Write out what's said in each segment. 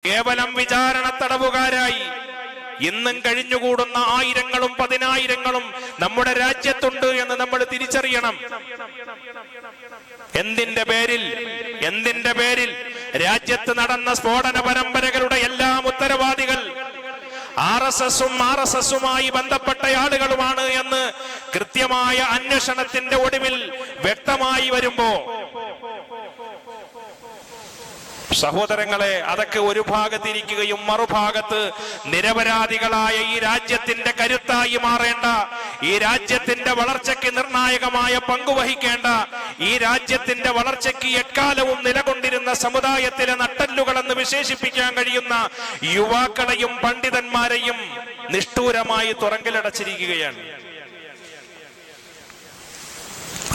കേവലം വിചാരണ തടവുകാരായി ഇന്നും കഴിഞ്ഞുകൂടുന്ന ആയിരങ്ങളും പതിനായിരങ്ങളും നമ്മുടെ രാജ്യത്തുണ്ട് എന്ന് നമ്മൾ തിരിച്ചറിയണം. എന്തിന്റെ പേരിൽ രാജ്യത്ത് നടന്ന സ്ഫോടന പരമ്പരകളുടെ എല്ലാം ഉത്തരവാദികൾ ആർഎസ്എസുമായി ബന്ധപ്പെട്ട ആളുകളുമാണ് എന്ന് കൃത്യമായ അന്വേഷണത്തിന്റെ ഒടുവിൽ വ്യക്തമായി വരുമ്പോ, സഹോദരങ്ങളെ, അതൊക്കെ ഒരു ഭാഗത്തിരിക്കുകയും മറുഭാഗത്ത് നിരപരാധികളായ ഈ രാജ്യത്തിന്റെ കരുത്തായി മാറേണ്ട, ഈ രാജ്യത്തിന്റെ വളർച്ചയ്ക്ക് നിർണായകമായ പങ്കുവഹിക്കേണ്ട, ഈ രാജ്യത്തിന്റെ വളർച്ചയ്ക്ക് എക്കാലവും നിലകൊണ്ടിരുന്ന സമുദായത്തിലെ നട്ടെല്ലുകളെന്ന് വിശേഷിപ്പിക്കാൻ കഴിയുന്ന യുവാക്കളെയും പണ്ഡിതന്മാരെയും നിഷ്ഠൂരമായി തുറങ്കിലടച്ചിരിക്കുകയാണ്.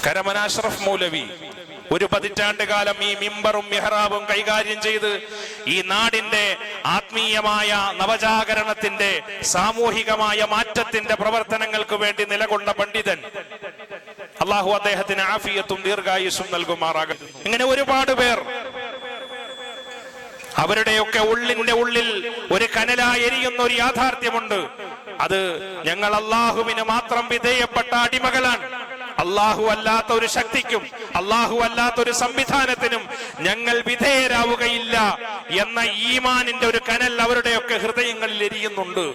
കരമന അഷ്റഫ് മൗലവി ഒരു പതിറ്റാണ്ട് കാലം ഈ മിമ്പറും മിഹ്റാബും കൈകാര്യം ചെയ്ത് ഈ നാടിന്റെ ആത്മീയമായ നവജാഗരണത്തിന്റെ സാമൂഹികമായ മാറ്റത്തിന്റെ പ്രവർത്തനങ്ങൾക്ക് വേണ്ടി നിലകൊണ്ട പണ്ഡിതൻ, അള്ളാഹു അദ്ദേഹത്തിന് ആഫിയത്തും ദീർഘായുസ്സും നൽകുമാറാകട്ടെ. ഇങ്ങനെ ഒരുപാട് പേർ, അവരുടെയൊക്കെ ഉള്ളിൽ ഒരു കനലായി എരിയുന്ന ഒരു യാഥാർത്ഥ്യമുണ്ട്. അത് ഞങ്ങൾ അള്ളാഹുവിന് മാത്രം വിധേയപ്പെട്ട അടിമകളാണ്. അള്ളാഹു അല്ലാത്ത ഒരു ശക്തിക്കും അള്ളാഹു അല്ലാത്ത ഒരു സംവിധാനത്തിനും ഞങ്ങൾ വിധേയരാവുകയില്ല എന്ന ഈമാനിന്റെ ഒരു കനൽ അവരുടെയൊക്കെ ഹൃദയങ്ങളിൽ എരിയുന്നുണ്ട്.